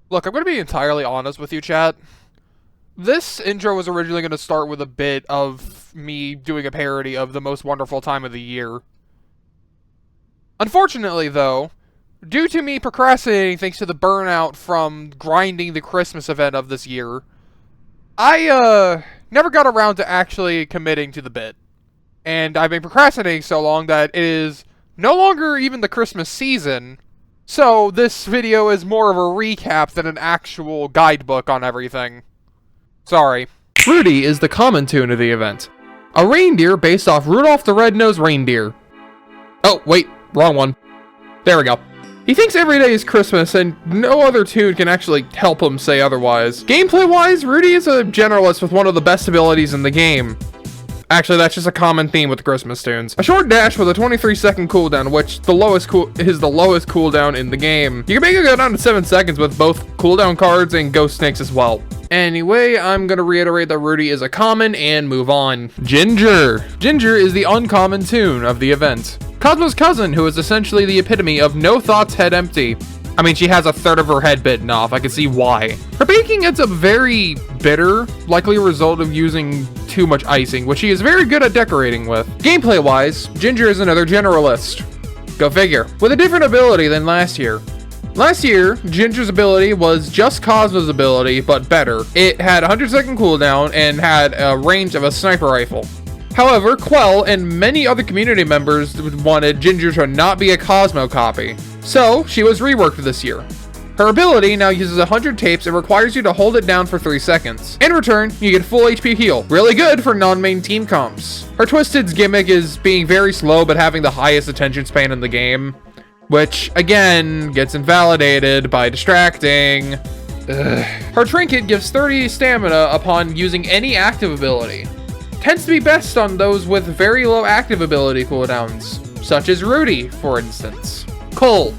Look, I'm going to be entirely honest with you, chat. This intro was originally going to start with a bit of me doing a parody of the most wonderful time of the year. Unfortunately, though, due to me procrastinating thanks to the burnout from grinding the Christmas event of this year, I, never got around to actually committing to the bit. And I've been procrastinating so long that it is no longer even the Christmas season, so this video is more of a recap than an actual guidebook on everything. Sorry. Rudy is the common tune of the event. A reindeer based off Rudolph the Red-Nosed Reindeer. Oh, wait, wrong one. There we go. He thinks every day is Christmas, and no other tune can actually help him say otherwise. Gameplay-wise, Rudy is a generalist with one of the best abilities in the game. Actually, that's just a common theme with Christmas tunes. A short dash with a 23-second cooldown, which is the lowest cooldown in the game. You can make it go down to 7 seconds with both cooldown cards and ghost snakes as well. Anyway, I'm gonna reiterate that Rudy is a common and move on. Ginger. Ginger is the uncommon tune of the event. Cosmo's cousin, who is essentially the epitome of no thoughts, head empty. I mean, she has a third of her head bitten off. I can see why. Her baking ends up very bitter, likely a result of using too much icing, which she is very good at decorating with. Gameplay-wise, Ginger is another generalist. Go figure. With a different ability than last year. Last year, Ginger's ability was just Cosmo's ability, but better. It had a 100-second cooldown and had a range of a sniper rifle. However, Quell and many other community members wanted Ginger to not be a Cosmo copy, so she was reworked this year. Her ability now uses 100 tapes and requires you to hold it down for 3 seconds. In return, you get full HP heal. Really good for non-main team comps. Her Twisted's gimmick is being very slow but having the highest attention span in the game, which, again, gets invalidated by distracting. Ugh. Her trinket gives 30 stamina upon using any active ability. Tends to be best on those with very low active ability cooldowns, such as Rudy, for instance. Cole.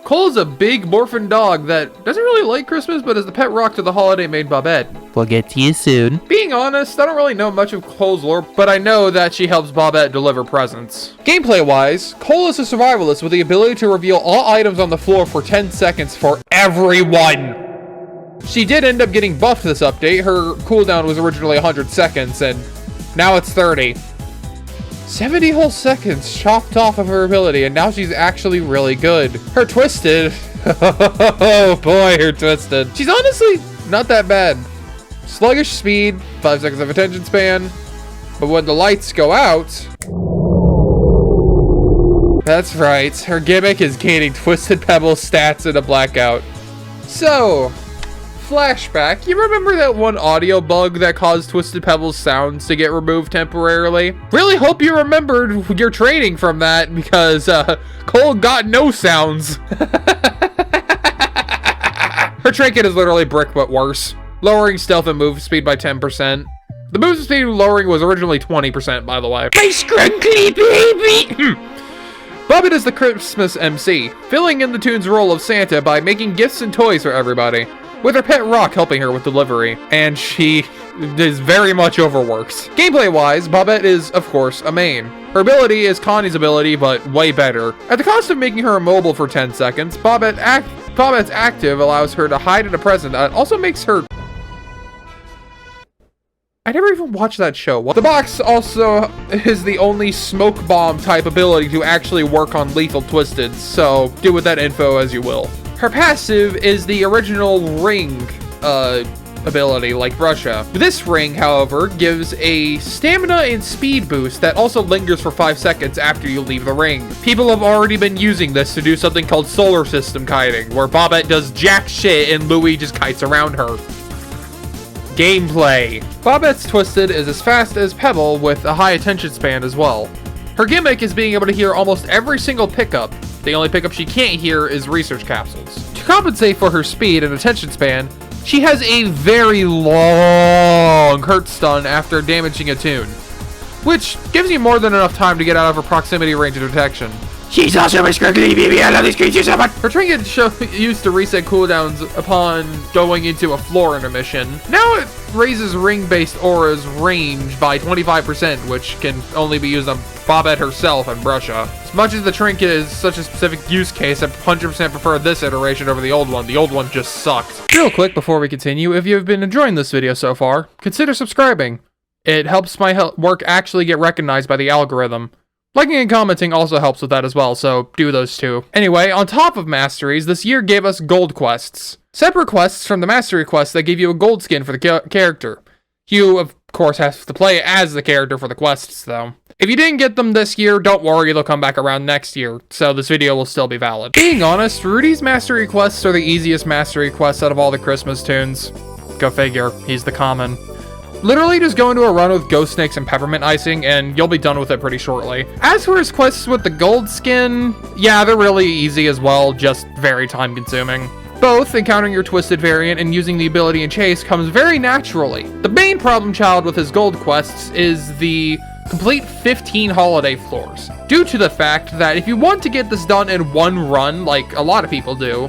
Cole is a big morphin dog that doesn't really like Christmas, but is the pet rock to the holiday maid Bobette. We'll get to you soon. Being honest, I don't really know much of Cole's lore, but I know that she helps Bobette deliver presents. Gameplay-wise, Cole is a survivalist with the ability to reveal all items on the floor for 10 seconds for everyone. She did end up getting buffed this update. Her cooldown was originally 100 seconds, and now it's 30. 70 whole seconds chopped off of her ability, and now she's actually really good. Her Twisted. Oh boy, her Twisted. She's honestly not that bad. Sluggish speed, 5 seconds of attention span. But when the lights go out... That's right, her gimmick is gaining Twisted Pebble stats in a blackout. So... Flashback, you remember that one audio bug that caused Twisted Pebble's sounds to get removed temporarily? Really hope you remembered your training from that, because Cole got no sounds. Her trinket is literally brick but worse, lowering stealth and move speed by 10%. The move speed lowering was originally 20%, by the way. My scrunkly baby! Bobbitt is the Christmas MC, filling in the tune's role of Santa by making gifts and toys for everybody, with her pet Rock helping her with delivery, and she is very much overworked. Gameplay-wise, Bobette is, of course, a main. Her ability is Connie's ability, but way better. At the cost of making her immobile for 10 seconds, Bobette's active allows her to hide in a present that also makes her... I never even watched that show. The box also is the only smoke bomb type ability to actually work on lethal Twisted, so do with that info as you will. Her passive is the original ring ability, like Russia. This ring, however, gives a stamina and speed boost that also lingers for 5 seconds after you leave the ring. People have already been using this to do something called solar system kiting, where Bobette does jack shit and Louie just kites around her. Gameplay. Bobette's Twisted is as fast as Pebble with a high attention span as well. Her gimmick is being able to hear almost every single pickup. The only pickup she can't hear is research capsules. To compensate for her speed and attention span, she has a very long hurt stun after damaging a tune, which gives you more than enough time to get out of her proximity range of detection. She She's also a squiggly baby. I love these creatures so much. Her trinket used to reset cooldowns upon going into a floor intermission. Now it raises ring-based aura's range by 25%, which can only be used on Bobette herself and Brusha. As much as the trinket is such a specific use case, I 100% prefer this iteration over the old one. The old one just sucked. Real quick before we continue, if you've been enjoying this video so far, consider subscribing. It helps my work actually get recognized by the algorithm. Liking and commenting also helps with that as well, so do those too. Anyway, on top of Masteries, this year gave us gold quests. Separate quests from the Mastery quests that give you a gold skin for the character. You, of course, have to play as the character for the quests, though. If you didn't get them this year, don't worry, they'll come back around next year, so this video will still be valid. Being honest, Rudy's Mastery quests are the easiest Mastery quests out of all the Christmas tunes. Go figure, he's the common. Literally just go into a run with ghost snakes and peppermint icing, and you'll be done with it pretty shortly. As for his quests with the gold skin, yeah, they're really easy as well, just very time consuming. Both, encountering your twisted variant and using the ability in chase, comes very naturally. The main problem child with his gold quests is the complete 15 holiday floors, due to the fact that if you want to get this done in one run, like a lot of people do,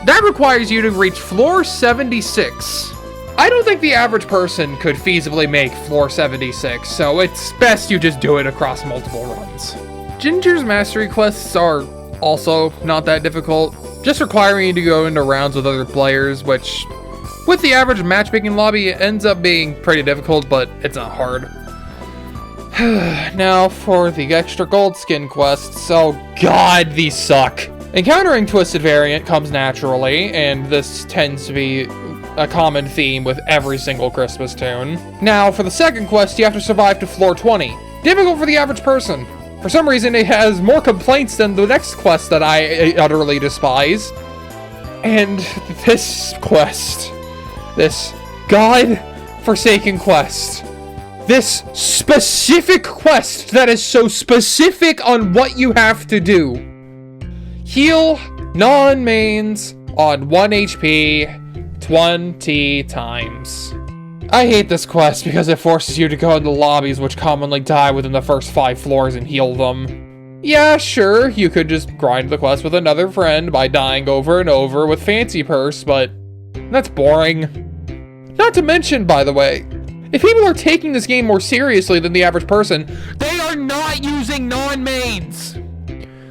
that requires you to reach floor 76. I don't think the average person could feasibly make floor 76, so it's best you just do it across multiple runs. Ginger's Mastery quests are also not that difficult, just requiring you to go into rounds with other players, which, with the average matchmaking lobby, ends up being pretty difficult, but it's not hard. Now for the extra gold skin quests. Oh god, these suck. Encountering Twisted Variant comes naturally, and this tends to be a common theme with every single Christmas tune. Now, for the second quest, you have to survive to floor 20. Difficult for the average person. For some reason, it has more complaints than the next quest that I utterly despise. And this quest, this god-forsaken quest, this specific quest that is so specific on what you have to do. Heal non-mains on 1 HP 20 times. I hate this quest because it forces you to go into lobbies which commonly die within the first 5 floors and heal them. Yeah, sure, you could just grind the quest with another friend by dying over and over with Fancy Purse, but that's boring. Not to mention, by the way, if people are taking this game more seriously than the average person, they are not using non-mains.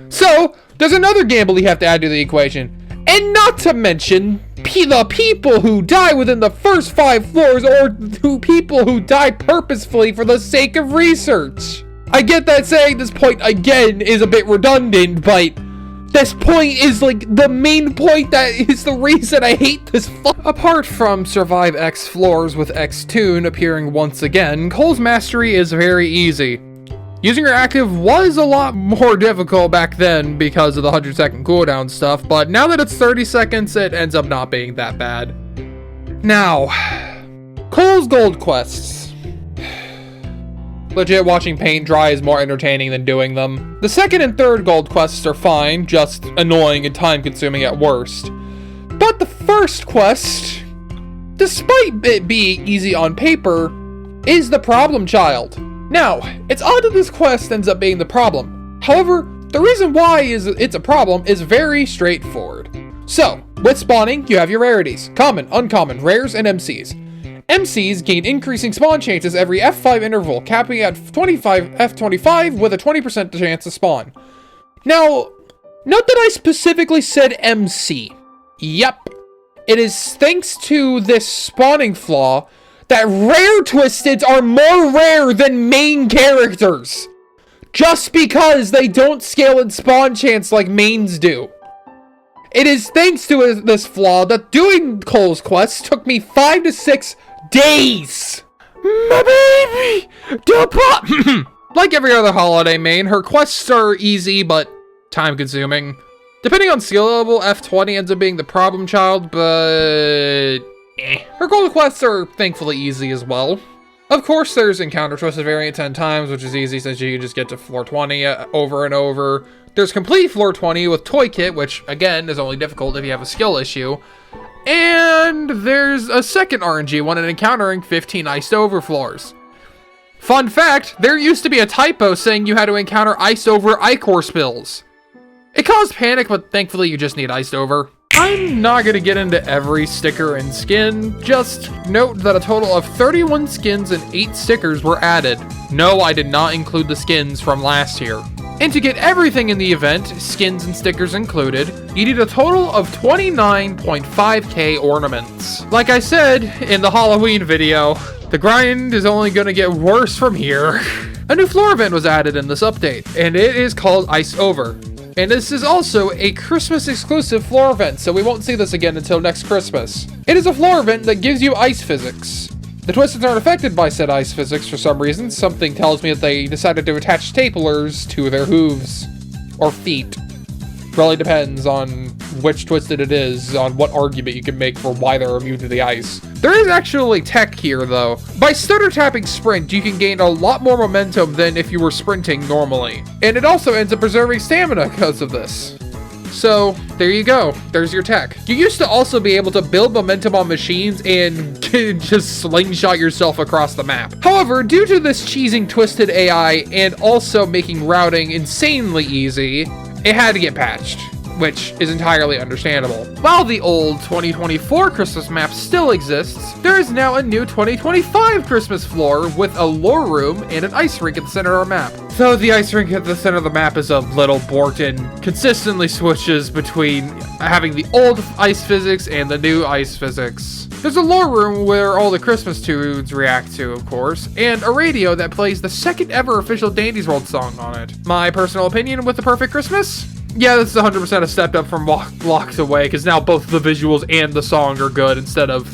So, there's another gamble you have to add to the equation. And not to mention, the people who die within the first 5 floors, or people who die purposefully for the sake of research. I get that saying this point again is a bit redundant, but this point is like the main point that is the reason I hate this Apart from Survive X floors with X Toon appearing once again, Cole's Mastery is very easy. Using your active was a lot more difficult back then because of the 100-second cooldown stuff, but now that it's 30 seconds, it ends up not being that bad. Now, Cole's gold quests. Legit, watching paint dry is more entertaining than doing them. The second and third gold quests are fine, just annoying and time-consuming at worst. But the first quest, despite it being easy on paper, is the problem child. Now, it's odd that this quest ends up being the problem. However, the reason why it's a problem is very straightforward. So, with spawning, you have your rarities: common, uncommon, rares, and MCs. MCs gain increasing spawn chances every F5 interval, capping at F25 with a 20% chance to spawn. Now, note that I specifically said MC. Yep. It is thanks to this spawning flaw that rare Twisteds are more rare than main characters, just because they don't scale in spawn chance like mains do. It is thanks to this flaw that doing Cole's quests took me 5 to 6 days. My baby! Derphat! Like every other holiday main, her quests are easy but time-consuming. Depending on skill level, F20 ends up being the problem child, but her gold quests are thankfully easy as well. Of course, there's Encounter Twisted Variant 10 times, which is easy since you can just get to floor 20 over and over. There's Complete Floor 20 with Toy Kit, which, again, is only difficult if you have a skill issue. And there's a second RNG one in encountering 15 iced over floors. Fun fact, there used to be a typo saying you had to encounter iced over Ichor spills. It caused panic, but thankfully you just need iced over. I'm not going to get into every sticker and skin, just note that a total of 31 skins and 8 stickers were added. No, I did not include the skins from last year. And to get everything in the event, skins and stickers included, you need a total of 29.5k ornaments. Like I said in the Halloween video, the grind is only going to get worse from here. A new floor event was added in this update, and it is called Ice Over. And this is also a Christmas exclusive floor event, so we won't see this again until next Christmas. It is a floor event that gives you ice physics. The Twisteds aren't affected by said ice physics for some reason. Something tells me that they decided to attach staplers to their hooves. Or feet. Really depends on which Twisted it is, on what argument you can make for why they're immune to the ice. There is actually tech here, though. By stutter tapping sprint, you can gain a lot more momentum than if you were sprinting normally. And it also ends up preserving stamina because of this. So, there you go. There's your tech. You used to also be able to build momentum on machines and just slingshot yourself across the map. However, due to this cheesing Twisted AI and also making routing insanely easy, it had to get patched, which is entirely understandable. While the old 2024 Christmas map still exists, there is now a new 2025 Christmas floor with a lore room and an ice rink at the center of our map. Though the ice rink at the center of the map is a little borked and consistently switches between having the old ice physics and the new ice physics. There's a lore room where all the Christmas tunes react to, of course, and a radio that plays the second ever official Dandy's World song on it. My personal opinion with The Perfect Christmas? Yeah, this is 100% a step up from Locked Away, because now both the visuals and the song are good instead of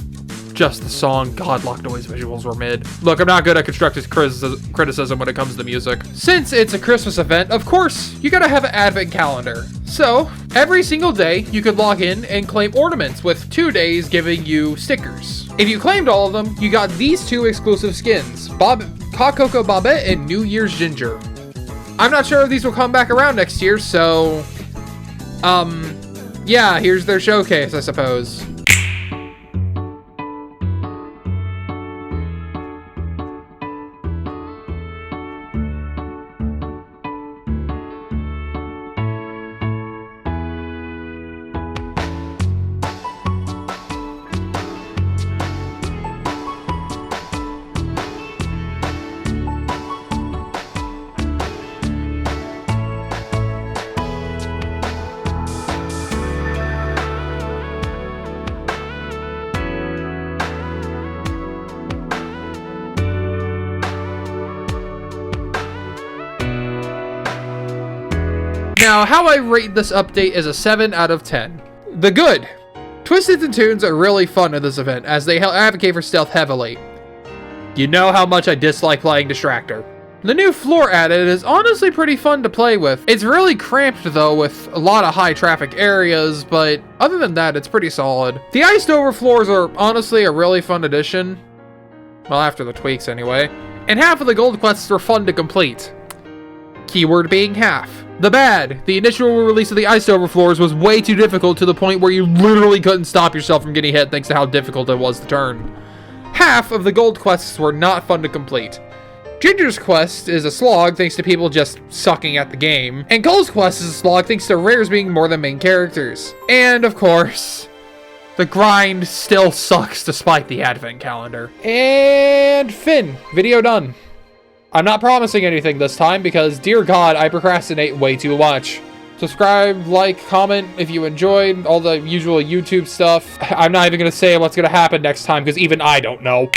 just the song. God, Locked Away's visuals were mid. Look, I'm not good at constructive criticism when it comes to music. Since it's a Christmas event, of course, you gotta have an advent calendar. So, every single day, you could log in and claim ornaments, with 2 days giving you stickers. If you claimed all of them, you got these 2 exclusive skins, Hot Cocoa Bombette and New Year's Ginger. I'm not sure if these will come back around next year, so, yeah, here's their showcase, I suppose. Now, how I rate this update is a 7 out of 10. The good. Twisted and Toons are really fun in this event, as they advocate for stealth heavily. You know how much I dislike playing Distractor. The new floor added is honestly pretty fun to play with. It's really cramped though, with a lot of high traffic areas, but other than that, it's pretty solid. The iced over floors are honestly a really fun addition. Well, after the tweaks anyway. And half of the gold quests were fun to complete. Keyword being half. The bad. The initial release of the iced over floors was way too difficult to the point where you literally couldn't stop yourself from getting hit thanks to how difficult it was to turn. Half of the gold quests were not fun to complete. Ginger's quest is a slog thanks to people just sucking at the game, and Cole's quest is a slog thanks to rares being more than main characters. And of course, the grind still sucks despite the advent calendar. And Finn, video done. I'm not promising anything this time because, dear God, I procrastinate way too much. Subscribe, like, comment if you enjoyed all the usual YouTube stuff. I'm not even going to say what's going to happen next time because even I don't know.